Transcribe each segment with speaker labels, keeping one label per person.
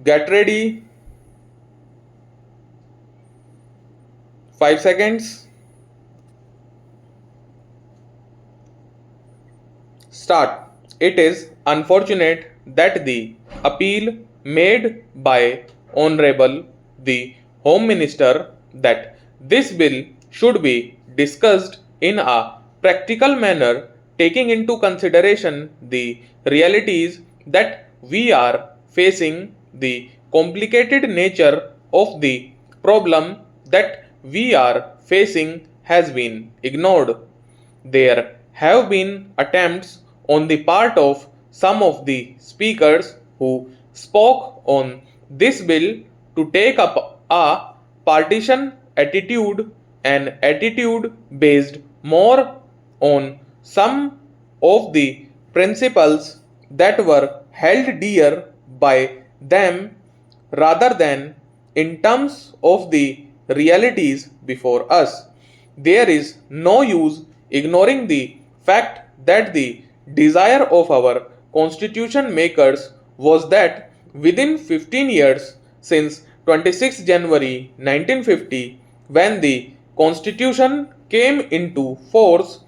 Speaker 1: Get ready. 5 seconds. Start. It is unfortunate that the appeal made by Honorable the Home Minister that this bill should be discussed in a practical manner, taking into consideration the realities that we are facing, the complicated nature of the problem that we are facing has been ignored. There have been attempts on the part of some of the speakers who spoke on this bill to take up a partisan attitude, an attitude based more on some of the principles that were held dear by them rather than in terms of the realities before us. There is no use ignoring the fact that the desire of our constitution makers was that within 15 years since 26 January 1950, when the constitution came into force,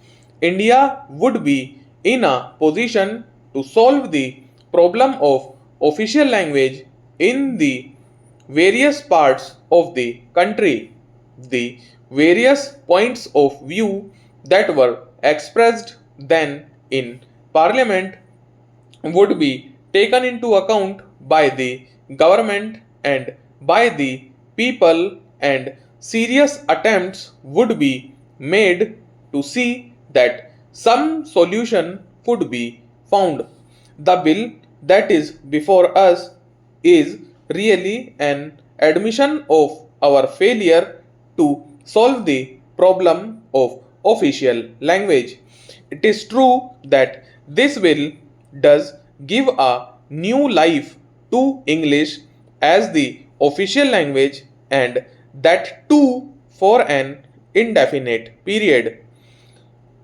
Speaker 1: India would be in a position to solve the problem of official language in the various parts of the country. The various points of view that were expressed then in Parliament would be taken into account by the government and by the people, and serious attempts would be made to see that some solution could be found. The bill that is before us is really an admission of our failure to solve the problem of official language. It is true that this bill does give a new life to English as the official language, and that too for an indefinite period.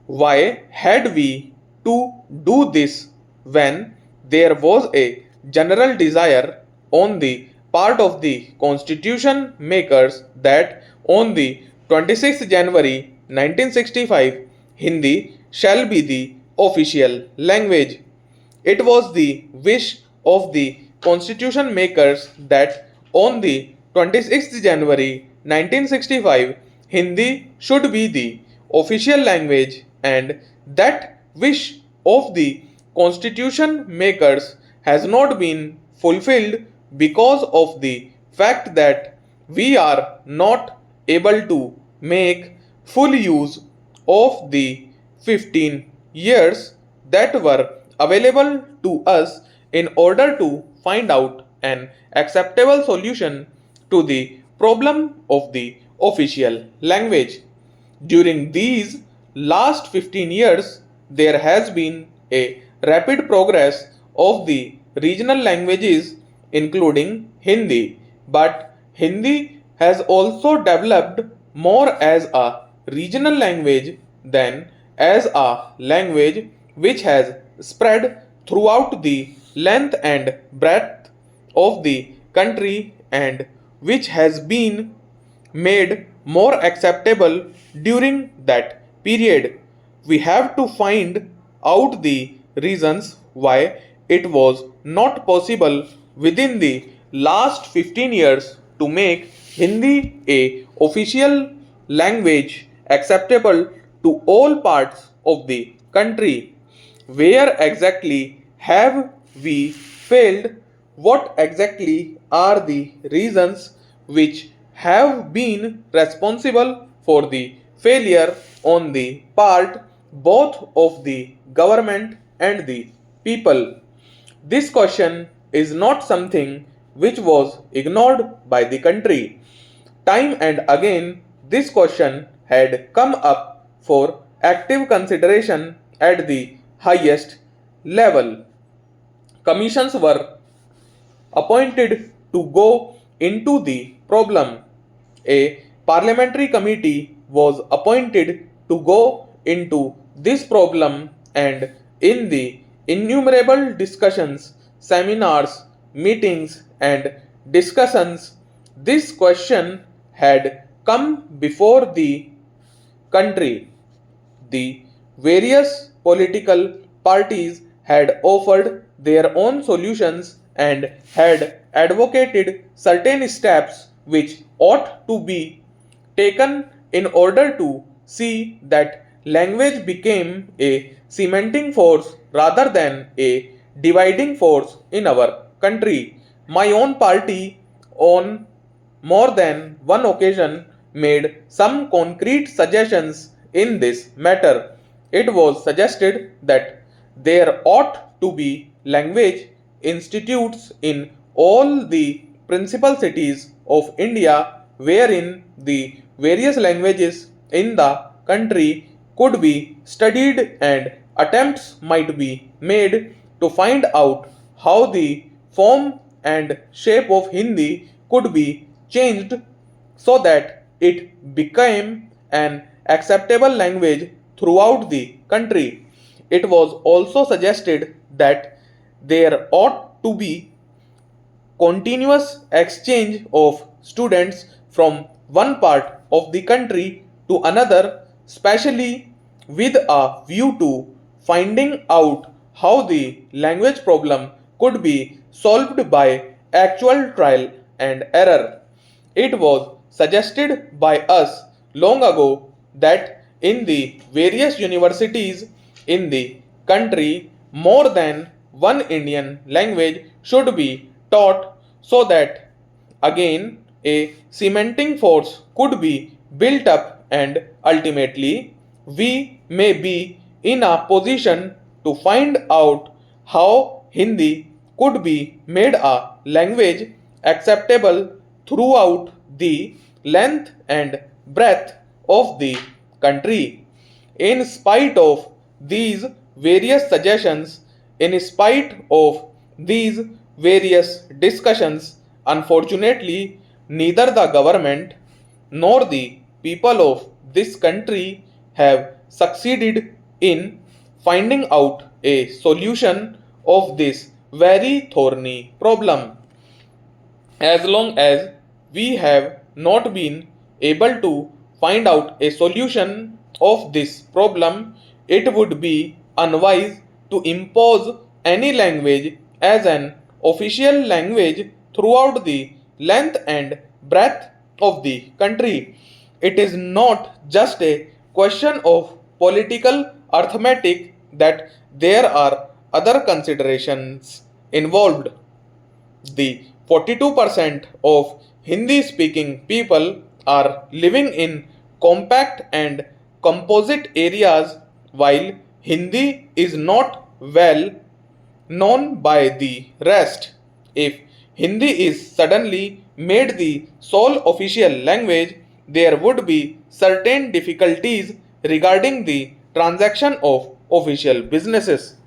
Speaker 1: Why had we to do this when there was a general desire on the part of the constitution makers that on the 26th January 1965 Hindi shall be the official language? It was the wish of the constitution makers that on the 26th January 1965 Hindi should be the official language, and that wish of the constitution makers has not been fulfilled because of the fact that we are not able to make full use of the 15 years that were available to us in order to find out an acceptable solution to the problem of the official language. During these last 15 years, there has been a rapid progress of the regional languages, including Hindi, but Hindi has also developed more as a regional language than as a language which has spread throughout the length and breadth of the country, and which has been made more acceptable during that period. We have to find out the reasons why it was not possible within the last 15 years to make Hindi a official language acceptable to all parts of the country. Where exactly have we failed? What exactly are the reasons which have been responsible for the failure on the part both of the government and the people? This question is not something which was ignored by the country. Time and again, this question had come up for active consideration at the highest level. Commissions were appointed to go into the problem. A parliamentary committee was appointed to go into this problem, and in the innumerable discussions, seminars, meetings and discussions, this question had come before the country. The various political parties had offered their own solutions and had advocated certain steps which ought to be taken in order to see that language became a cementing force rather than a dividing force in our country. My own party, on more than one occasion, made some concrete suggestions in this matter. It was suggested that there ought to be language institutes in all the principal cities of India wherein the various languages in the country could be studied and attempts might be made to find out how the form and shape of Hindi could be changed so that it became an acceptable language throughout the country. It was also suggested that there ought to be continuous exchange of students from one part of the country to another, especially with a view to finding out how the language problem could be solved by actual trial and error. It was suggested by us long ago that in the various universities in the country, more than one Indian language should be taught so that again a cementing force could be built up and ultimately we may be in a position to find out how Hindi could be made a language acceptable throughout the length and breadth of the country. In spite of these various suggestions, in spite of these various discussions, unfortunately, neither the government nor the people of this country have succeeded in finding out a solution of this very thorny problem. As long as we have not been able to find out a solution of this problem, it would be unwise to impose any language as an official language throughout the length and breadth of the country. It is not just a question of political arithmetic that there are other considerations involved. The 42% of Hindi speaking people are living in compact and composite areas while Hindi is not well known by the rest. If Hindi is suddenly made the sole official language, there would be certain difficulties regarding the transaction of official businesses.